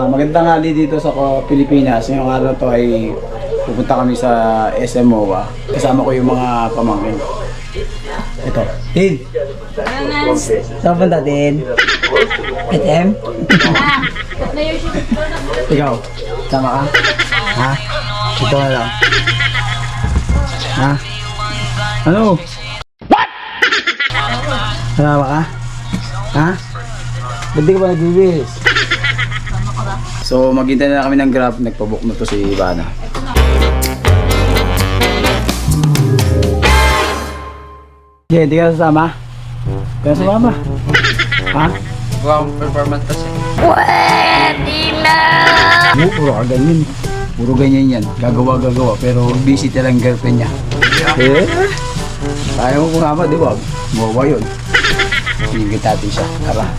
Magandang hali dito sa Pilipinas. Ngayong araw to ay pupunta kami sa SM MOA. Kasama ko yung mga pamangkin. Ito. Tin! Saan punta, Tin? SM? Ikaw? Sama ka? Ha? Ito na lang. Ha? Ano? What? Sama ka? Ha? Ba't di ka ba nagbibis? So maghintay na kami ng Grab, nagpabook na to si Ivana. Yeah, hindi ka sasama? Kaya sumama? Ha? Wow, performance kasi. Pwede na! Puro ka ganyan. Puro ganyan yan. Gagawa. Pero busy talagang girlfriend niya. Eh? Ayaw mo kumama, di ba? Mawawa yun. Hingit natin siya. Tara.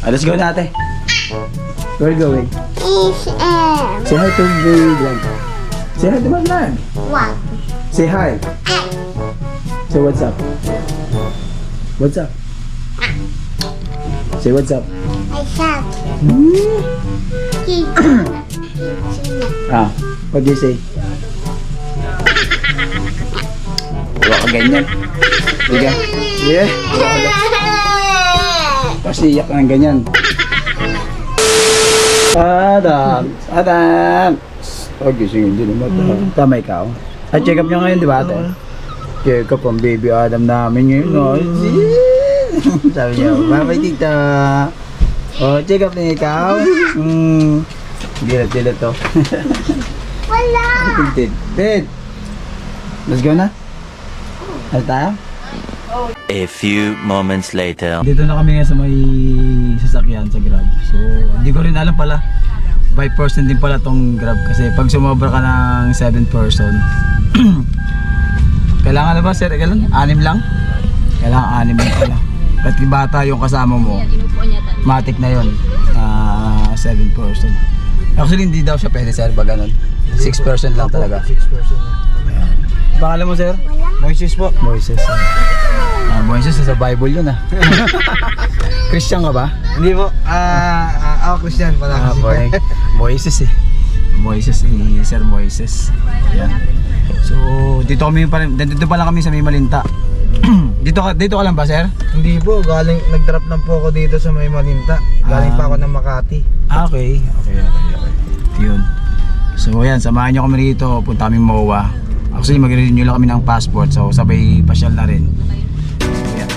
Let's go natin. Where are you going? SM. Say hi to the vlog. Say hi to my vlog. What? Say hi. Say what's up. What's up? Say what's up. I shot. Ah, what do you say? Wala ka ganyan. Diga. Yeah. Kasi iyak ka ng ganyan. Adam! Oh, gisingin din naman. Tama ikaw. At check up nyo ngayon, di ba ate? Check up ang baby Adam namin ngayon. No? Sabi niya, babay tita. Oh, check up na ikaw. Dilat to. Wala! Tid. Let's go na. Ano tayo? A few moments later. Dito na kami ngayon sa may sasakyan sa Grab. So, hindi ko rin alam pala. By person din pala tong Grab kasi pag sumobra ka ng 7 person. Kailangan na ba sir? Kailangan? 6 lang? Kailangan 6 lang pala. At bata yung kasama mo. Matic na yun. 7 person. Actually hindi daw siya pwede sir pag ganun. 6 person lang talaga. 6 person lang. Pangalan mo sir? Moises po. Moises. Moises sa Bible yun ah. Christian ka ba? Hindi po. Ako Christian pala kasi. Moises eh. Moises ni Sir Moises. Yan. So dito pa lang kami sa May Malinta. dito ka lang ba sir? Hindi po. Nag-drop lang po ako dito sa May Malinta. Galing pa ako ng Makati. Okay. Yun. So ayan, samahan nyo kami rito. Punta kami MOA. Actually mag-renew lang kami ng passport. So sabay pasyal na rin. Ayan.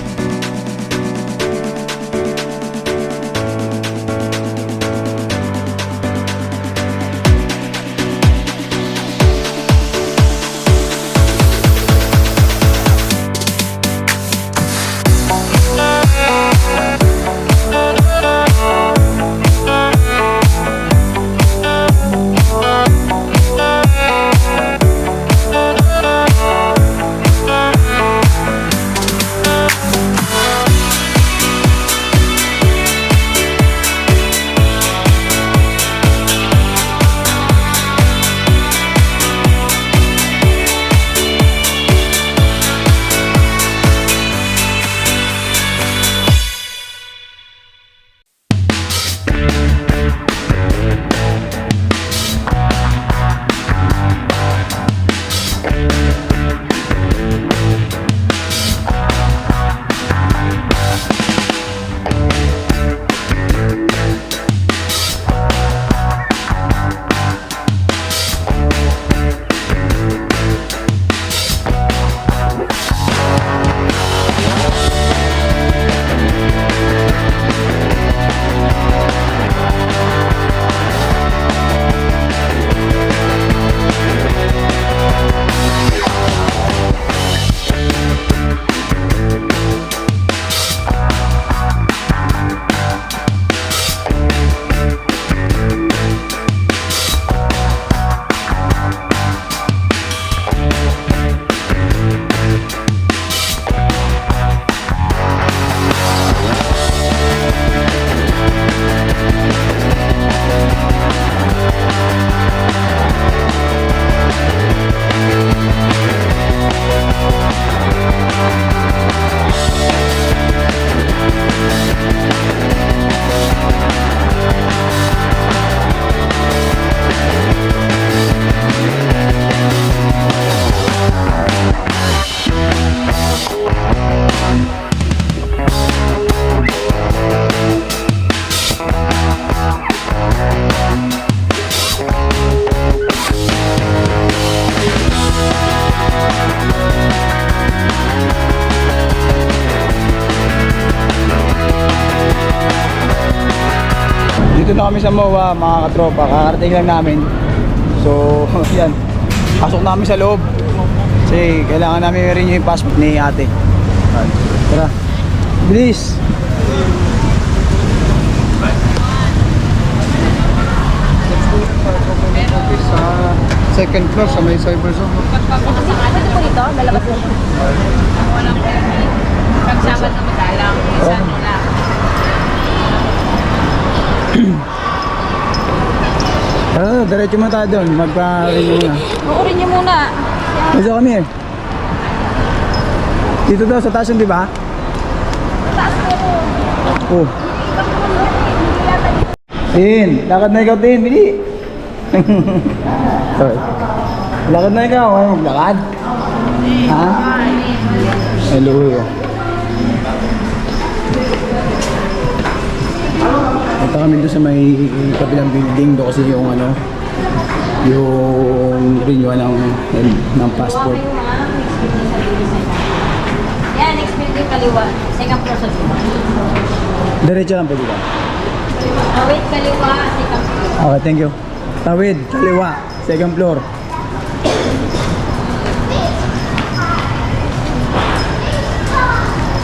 kami sa MOA, mga katropa. Kakarating lang namin. So, yan. Pasok namin sa loob. Kasi kailangan namin meron yung passport ni ate. Tara. Bilis. Sa second floor sa may cyber zone. Pwede po dito, lalabas mo. Walang permit. Pagsabad na madalang, isang lang. Diretso mo tayo doon. Magpa-renew na. Uurin niyo muna. Gusto kami eh. Dito daw sa taas yun, di ba? Taas po. Oh. Tin, lakad na ikaw, Tin. Bili. Sorry. Lakad na ikaw. Ano maglakad? Ha? Hello. Punta kami doon sa may kabilang building. Doon kasi yung ano, yung renewal ng passport. Yan, next building kaliwa. Second floor sa dito. Diretso lang pwede ba? Wait, kaliwa, second floor. Okay, thank you. Tawid, kaliwa, second floor.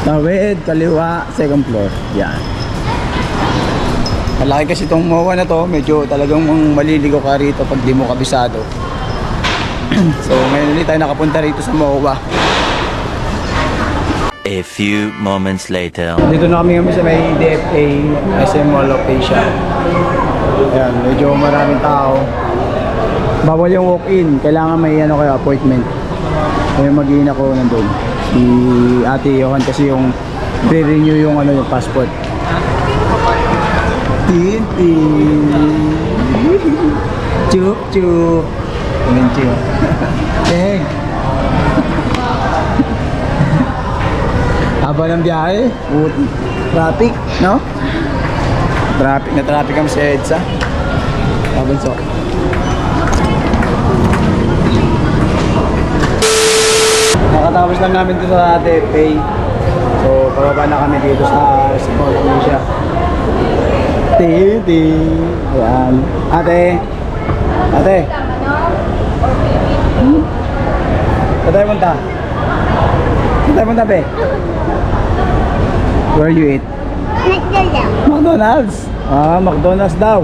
Tawid, kaliwa, second floor. Yan. Malaki kasi itong MOA na to, medyo talagang maliligo ka rito pag di mo kabisado. So ngayon ulit tayo nakapunta rito sa MOA. A few moments later. Dito na kami sa may DFA SM Mall of Asia. Ayan, medyo maraming tao. Bawal yung walk-in, kailangan may ano kayo, appointment. Kaya mag-iin ako nandun. Si Ate Johan kasi yung re-renew yung ano yung passport. Tinti. Chup chup. Mincho. Teng. Haba ng biyahe. Traffic, no? Traffic kami sa EDSA. Pabanso. Nakatapos lang namin dito sa DFA. So, pababa na kami dito sa Mall of Asia. Titi. Ayan. Ate. Ate. Saan tayo punta? Saan tayo punta, be? Where you eat? Nagdalaw. McDonald's. Ah, McDonald's daw.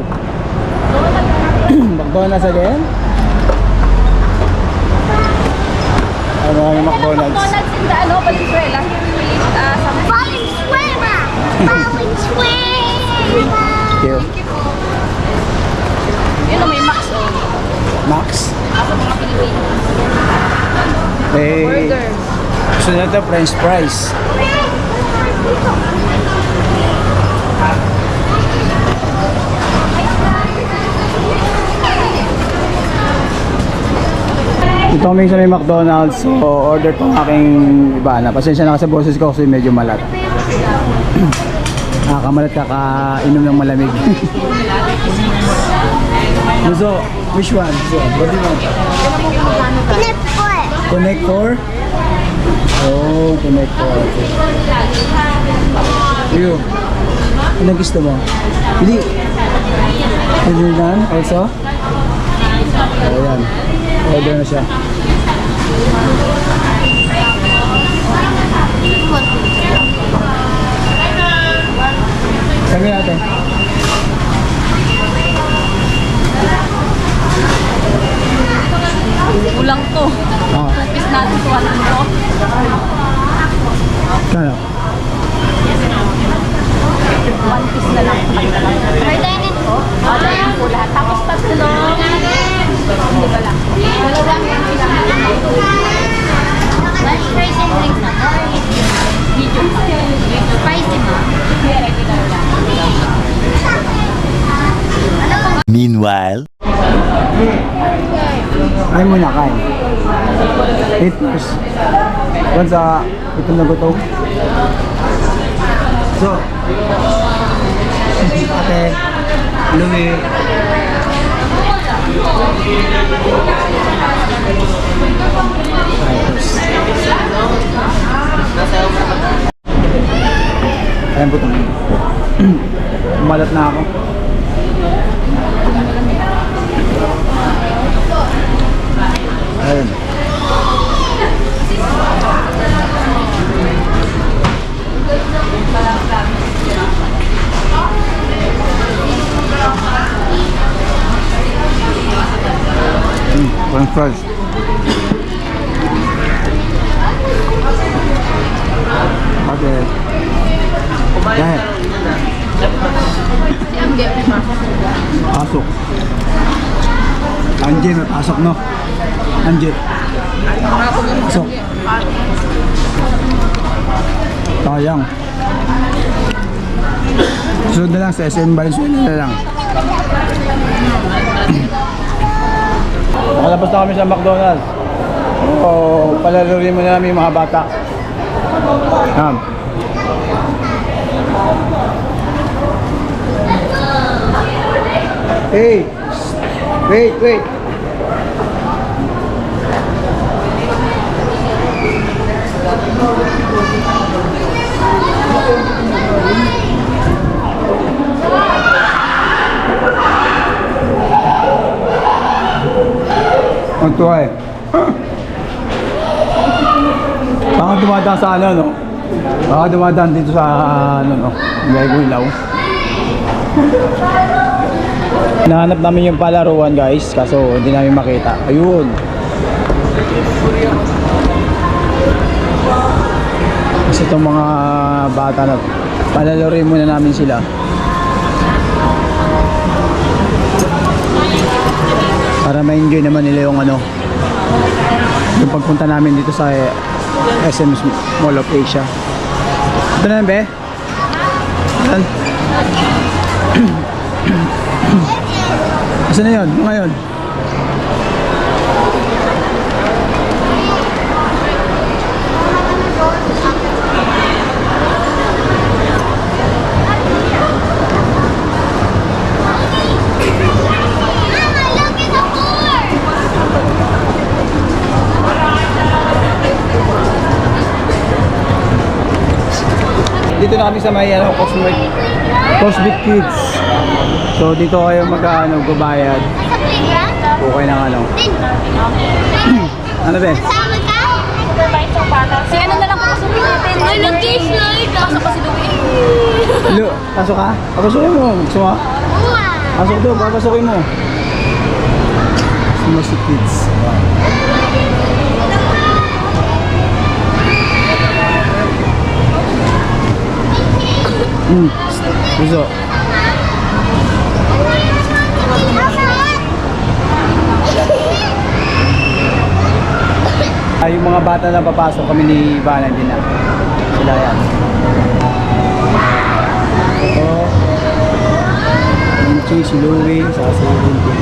McDonald's again? Ano kami McDonald's? McDonald's in the ano, Valenzuela. Sa Valenzuela. Valenzuela. Thank you. yun o, may Max o. Max? Ako mga Pilipino. Eh, Burger. gusto nila ito French fries. Ito kami sa may McDonald's, so order ko ang aking iba na. Pasensya na kasi sa boses ko kasi medyo malat. Nakakamalat kakainom ng malamig. So, which one? So, what do you want? Pinaport. Connector? Oh, connector. You. Ano gusto mo? Hindi. Ano yan? Also? Ayan. Order na siya. Sabi natin. Kulang to. Ah, Tupis natin to. Alam mo. kano? One piece na lang. Orderin ko. Orderin ko lahat. Tapos tatlo. Hindi ba lang? Dalawang yan sila. Lunch fries and drinks na. Medium. Spicy mo. Regular lang. Meanwhile. Ay muna kain. Eat first. Once ito na gutom. So, ate, Louie. Ayan po ito. Umalat na ako. French fries. Okay. Dahil. Pasok. Anjir, may pasok no? Anjir. Pasok. Sayang. Sunod na lang sa SM Valenzuela na lang. Nakalabas na kami sa McDonald's. Palalurin mo na namin yung mga bata. Hey! Wait! Ang tuwa eh. Baka dumadaan sa ano, no? Baka dumadaan dito sa ano, no? Ilaw. Nahanap namin yung palaruan guys, kaso hindi namin makita. Ayun. Kasi itong mga bata na palaruin muna namin sila. Para ma-enjoy naman nila yung ano, yung pagpunta namin dito sa SM Mall of Asia. Ito na yan, be? Asan? Asan na yun? Ngayon? Dito na kami sa may ano, Cosmic Kids. So dito kayo gubayad. Sa playground? Okay na ano. Ano be? Kasama ka? Si ano na lang papasukin natin. Ay, nag-slide. Pasok pa si Louie. Lo, pasok ka? Papasukin mo. Gusto mo? Pasok doon, papasukin mo. Cosmic Kids. Gusto. Yung mga bata na papasok kami ni Banan din na. Sila yan. Ito. Minchi, si Louie, saka si Lindy.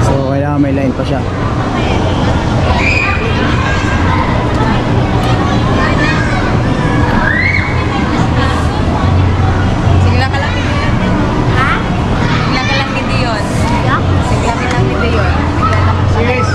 So kailangan may line pa siya. Sigla ka lang hindi yun. Ha? Sigla ka lang hindi yun. Sigla ka lang hindi yun. Yes.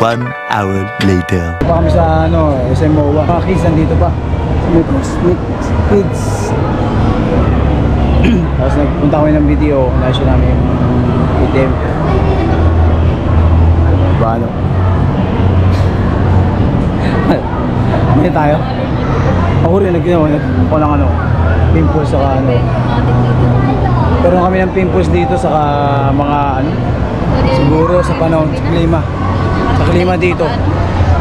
One hour later. Pa kami sa ano, SM MOA. Mga kids nandito pa. May Cosmic Kids. Tapos nagpunta kami ng video. Nasa namin yung item. Ano? Hindi tayo. Ako rin nagkinawa ng ano, pimples saka ano. Pero kami ng pimples dito saka mga ano, siguro sa panahon, sa klima. Sa klima dito.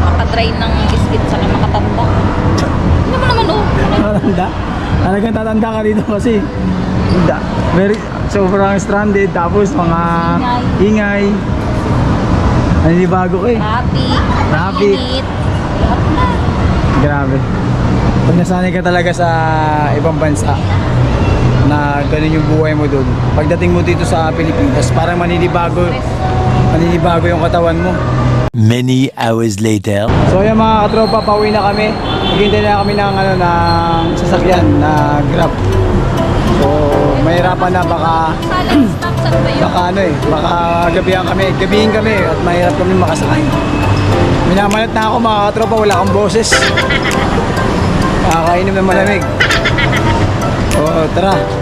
Makatrain ng biscuit sa makatanda. Ano mo naman oh? Tatanda? Talagang tatanda ka dito kasi sobrang stranded, tapos mga ingay. Naninibago ko eh. Traffic. Init. Grabe. Pag nasanay ka talaga sa ibang bansa na ganun yung buhay mo doon, pagdating mo dito sa Pilipinas, parang maninibago yung katawan mo. Many hours later. So yung mga katropa, pauwi na kami. Naghintay na kami ng sasakyan na Grab. So, mahirapan na baka Snapchat ba yun? baka ano eh, baka gabihin kami at mahirap kami makasakay. Minamalat na ako mga katropa, wala akong boses. Nakakainom ng malamig. Oo, tara.